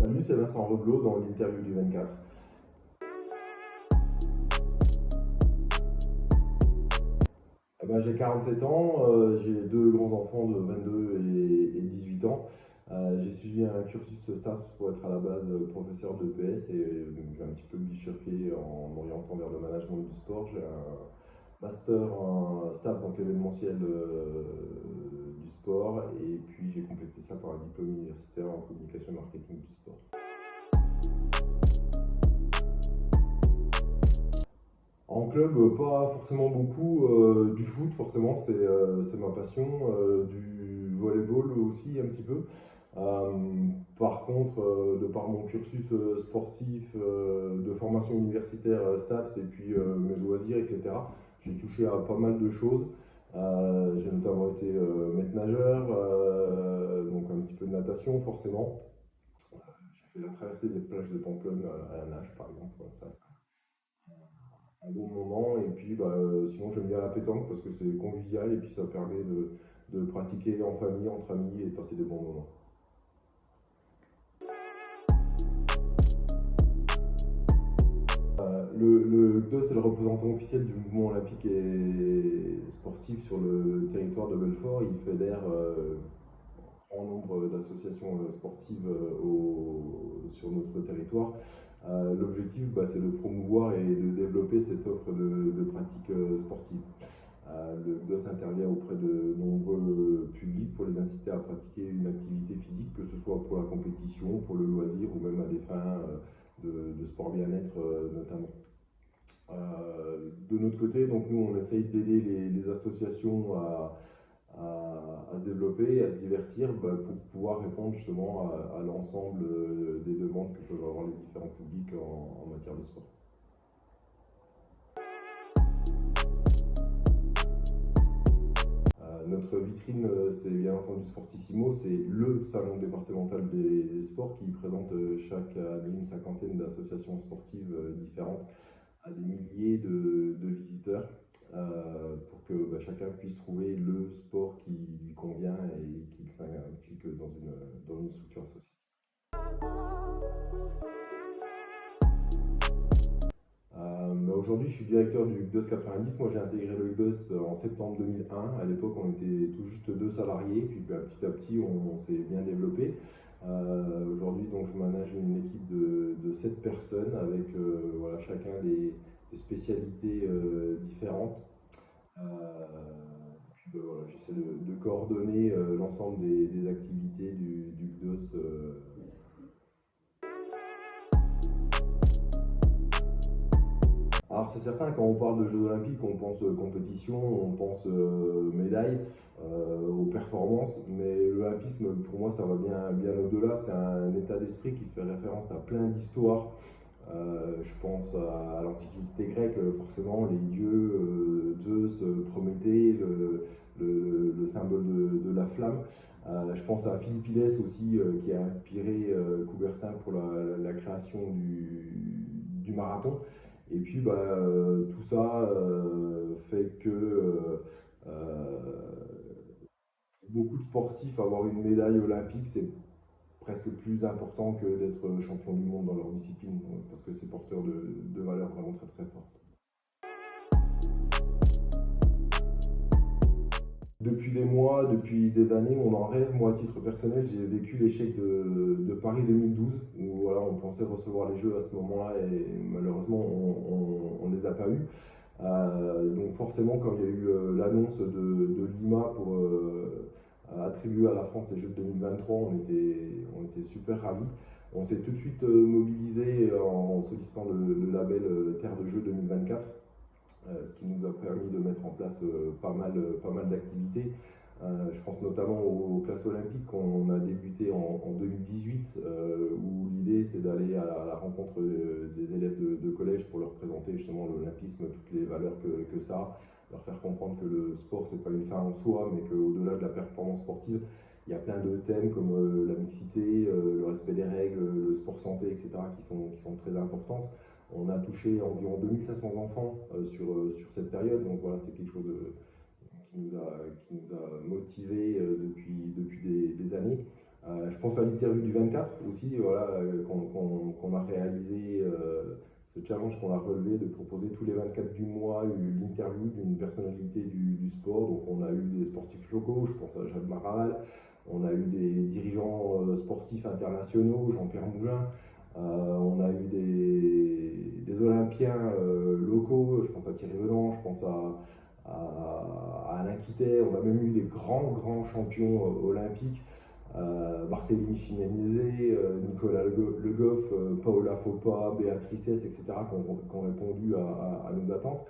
Salut, c'est Vincent Reblot dans l'interview du 24. J'ai 47 ans, j'ai deux grands-enfants de 22 et 18 ans. J'ai suivi un cursus STAPS pour être à la base professeur de PS et donc, j'ai un petit peu bifurqué en m'orientant vers le management du sport. J'ai un master en STAPS, donc événementiel du sport, et puis j'ai complété ça par un diplôme universitaire en communication et marketing du sport. En club, pas forcément beaucoup. Du foot, forcément, c'est ma passion. Du volleyball aussi, un petit peu. Euh, Par contre, de par mon cursus sportif, de formation universitaire STAPS, et puis mes loisirs, etc., j'ai touché à pas mal de choses. J'ai notamment été maître nageur, donc un petit peu de natation, forcément. J'ai fait la traversée des plages de Pamplonne à la nage, par exemple. Voilà, ça, un bon moment. Et puis sinon j'aime bien la pétanque parce que c'est convivial et puis ça permet de pratiquer en famille, entre amis et de passer des bons moments. Le CDOS est le représentant officiel du mouvement olympique et sportif sur le territoire de Belfort. Il fédère un grand nombre d'associations sportives sur notre territoire. L'objectif, c'est de promouvoir et de développer cette offre de pratiques sportives. Le GDOS intervient auprès de nombreux publics pour les inciter à pratiquer une activité physique, que ce soit pour la compétition, pour le loisir ou même à des fins de sport bien-être notamment. De notre côté, donc nous on essaye d'aider les associations à se développer, à se divertir pour pouvoir répondre justement à l'ensemble des demandes que peuvent avoir les différents publics en matière de sport. Notre vitrine, c'est bien entendu Sportissimo, c'est le salon départemental des sports qui présente chaque année une cinquantaine d'associations sportives différentes à des milliers de visiteurs pour que chacun puisse trouver le sport qui lui convient et qu'il s'implique dans une structure associée. Aujourd'hui, je suis directeur du GDOS 90. Moi, j'ai intégré le GDOS en septembre 2001. À l'époque, on était tout juste deux salariés. Puis petit à petit, on s'est bien développé. Aujourd'hui, donc, je manage une équipe de 7 personnes avec chacun des spécialités différentes. J'essaie de coordonner l'ensemble des activités du GDOS. Alors c'est certain, quand on parle de Jeux Olympiques, on pense compétition, on pense médaille, aux performances, mais l'olympisme, pour moi, ça va bien au-delà. C'est un état d'esprit qui fait référence à plein d'histoires. Je pense à l'Antiquité grecque, forcément, les dieux, Zeus, Prométhée, le symbole de la flamme. Je pense à Philippides aussi, qui a inspiré Coubertin pour la création du marathon. Et puis tout ça fait que beaucoup de sportifs, avoir une médaille olympique, c'est presque plus important que d'être champion du monde dans leur discipline, parce que c'est porteur de valeurs vraiment très très fortes. Depuis des mois, depuis des années, on en rêve. Moi, à titre personnel, j'ai vécu l'échec de Paris 2012, où voilà, on pensait recevoir les Jeux à ce moment-là, et malheureusement, on ne les a pas eus. Donc forcément, quand il y a eu l'annonce de Lima pour attribuer à la France les Jeux de 2023, on était super ravis. On s'est tout de suite mobilisé en sollicitant le label Terre de Jeux 2024, ce qui nous a permis de mettre en place pas mal d'activités. Je pense notamment aux classes olympiques qu'on a débuté en 2018, où l'idée c'est d'aller à la rencontre des élèves de collège pour leur présenter justement l'olympisme, toutes les valeurs que ça a, leur faire comprendre que le sport c'est pas une fin en soi, mais qu'au-delà de la performance sportive, il y a plein de thèmes comme la mixité, le respect des règles, le sport santé, etc., qui sont très importantes. On a touché environ 2500 enfants sur cette période, donc voilà, c'est quelque chose qui nous a motivés depuis des années. Je pense à l'interview du 24 aussi, voilà, qu'on a réalisé, ce challenge qu'on a relevé de proposer tous les 24 du mois l'interview d'une personnalité du sport. Donc on a eu des sportifs locaux, je pense à Jacques Maraval, on a eu des dirigeants sportifs internationaux, Jean-Pierre Mougin, on a eu des Olympiens locaux, je pense à Thierry Velan, je pense à Alain Quittet, on a même eu des grands champions olympiques. Barthélémy Chinaniezé, Nicolas Le Goff, Paola Fopa, Béatrice S, etc., qui ont répondu à nos attentes.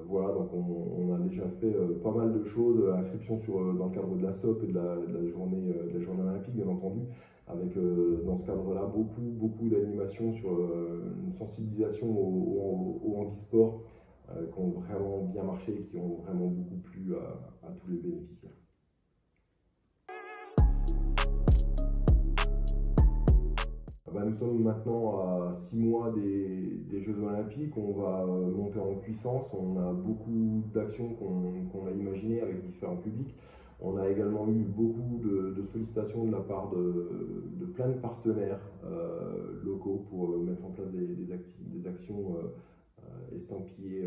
Voilà, donc on a déjà fait pas mal de choses, inscription dans le cadre de la SOP et de la journée olympique, bien entendu, avec dans ce cadre-là beaucoup d'animations sur une sensibilisation au handisport qui ont vraiment bien marché et qui ont vraiment beaucoup plu à tous les bénéficiaires. Nous sommes maintenant à 6 mois des Jeux Olympiques, on va monter en puissance, on a beaucoup d'actions qu'on a imaginées avec différents publics. On a également eu beaucoup de sollicitations de la part de plein de partenaires locaux pour mettre en place des actions estampillées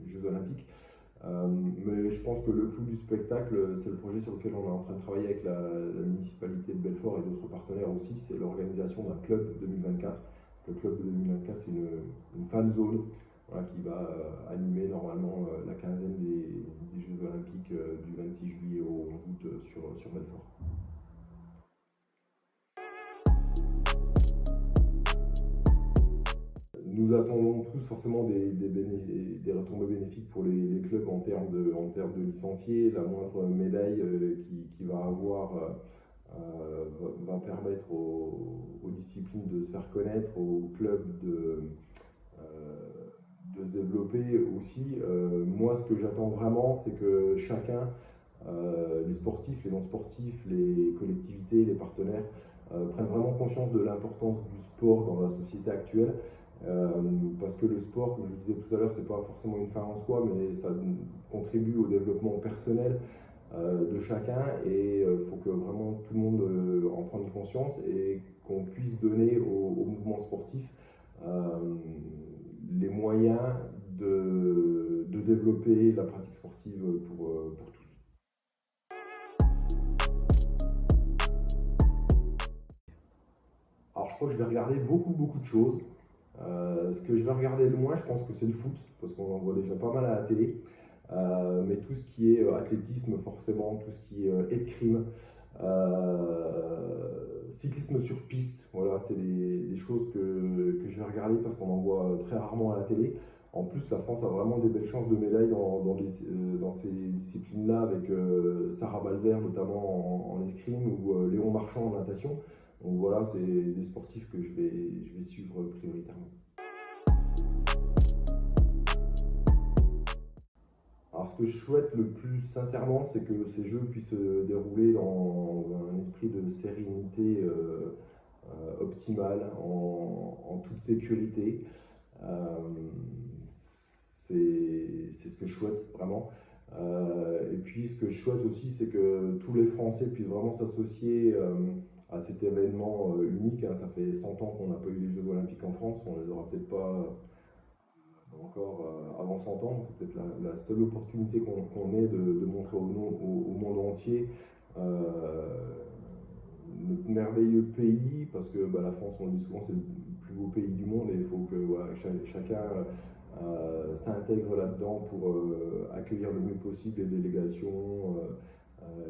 Jeux Olympiques. Mais je pense que le clou du spectacle, c'est le projet sur lequel on est en train de travailler avec la municipalité de Belfort et d'autres partenaires aussi, c'est l'organisation d'un club 2024. Le club de 2024, c'est une fan zone, voilà, qui va animer normalement la quinzaine des Jeux Olympiques du 26 juillet au 11 août sur Belfort. Nous attendons tous forcément des retombées bénéfiques pour les clubs en termes de licenciés. La moindre médaille qui va avoir va permettre aux disciplines de se faire connaître, aux clubs de se développer aussi. Moi, ce que j'attends vraiment, c'est que chacun, les sportifs, les non-sportifs, les collectivités, les partenaires, prennent vraiment conscience de l'importance du sport dans la société actuelle. Parce que le sport, comme je le disais tout à l'heure, c'est pas forcément une fin en soi, mais ça contribue au développement personnel de chacun, et il faut que vraiment tout le monde en prenne conscience et qu'on puisse donner au mouvement sportif les moyens de développer la pratique sportive pour tous. Alors je crois que je vais regarder beaucoup de choses. Ce que je vais regarder le moins, je pense que c'est le foot, parce qu'on en voit déjà pas mal à la télé. Mais tout ce qui est athlétisme, forcément, tout ce qui est escrime, cyclisme sur piste, voilà, c'est des choses que je vais regarder parce qu'on en voit très rarement à la télé. En plus, la France a vraiment des belles chances de médailles dans ces disciplines-là, avec Sarah Balzer notamment en escrime, ou Léon Marchand en natation. Donc voilà, c'est des sportifs que je vais suivre prioritairement. Alors ce que je souhaite le plus sincèrement, c'est que ces jeux puissent se dérouler dans un esprit de sérénité optimale, en toute sécurité. C'est ce que je souhaite vraiment. Et puis ce que je souhaite aussi, c'est que tous les Français puissent vraiment s'associer à cet événement unique. Ça fait 100 ans qu'on n'a pas eu les Jeux Olympiques en France, on ne les aura peut-être pas encore avant 100 ans. C'est peut-être la seule opportunité qu'on ait de montrer au monde entier notre merveilleux pays, parce que la France, on le dit souvent, c'est le plus beau pays du monde, et il faut que chacun s'intègre là-dedans pour accueillir le mieux possible les délégations,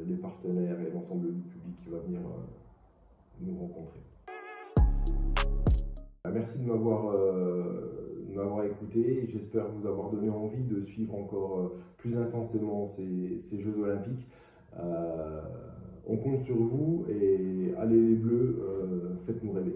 les partenaires et l'ensemble du public qui va venir nous rencontrer. Merci de m'avoir écouté. J'espère vous avoir donné envie de suivre encore plus intensément ces Jeux Olympiques. On compte sur vous, et allez les Bleus, faites-nous rêver.